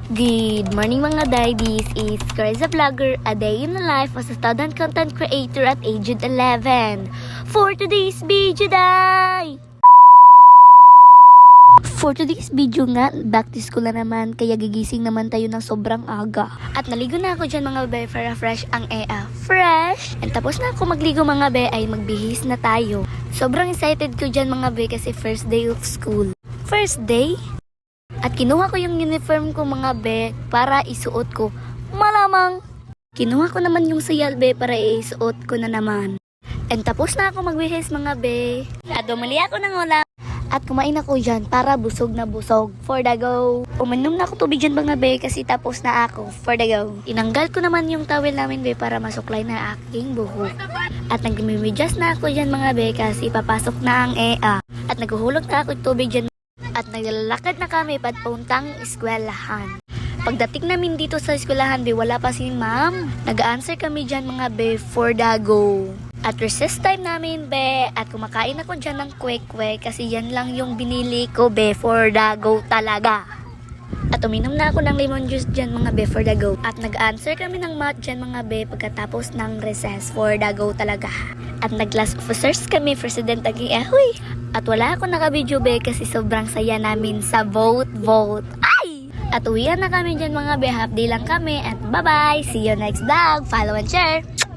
Good morning mga day, this is Crazy Vlogger, a day in the life as a student content creator at aged 11. For today's video day! For today's video nga, back to school na naman, kaya gigising naman tayo ng sobrang aga. At naligo na ako dyan mga be, para fresh ang EA. Fresh! And tapos na ako magligo mga be, ay magbihis na tayo. Sobrang excited ko dyan mga be kasi first day of school. First day? At kinuha ko yung uniform ko mga be para isuot ko. Malamang! Kinuha ko naman yung sayal be para isuot ko na naman. And tapos na ako magbihis mga be. At bumili ako ng ulam. At kumain ako dyan para busog na busog. For the go. Uminom na ako tubig dyan mga be kasi tapos na ako. For the go. Tinanggal ko naman yung towel namin be para masuklay na aking buhok. At nagmimidyas na ako dyan mga be kasi papasok na ang EA. At naghuhulog na ako tubig dyan. At naglalakad na kami papuntang eskwelahan. Pagdating namin dito sa eskwelahan be, wala pa si ma'am. Nag-answer kami dyan mga be for the go. At recess time namin be, at kumakain ako dyan ng kwek-kwek kasi yan lang yung binili ko be for the go talaga. At uminom na ako ng lemon juice dyan mga be for the go. At nag-answer kami ng math dyan mga be pagkatapos ng recess for the go talaga. At nag-class officers kami, President Aging Ehoy. At wala ako naka-video be kasi sobrang saya namin sa vote. Ay! At uwian na kami dyan mga be, half day lang kami. At bye-bye! See you next vlog! Follow and share!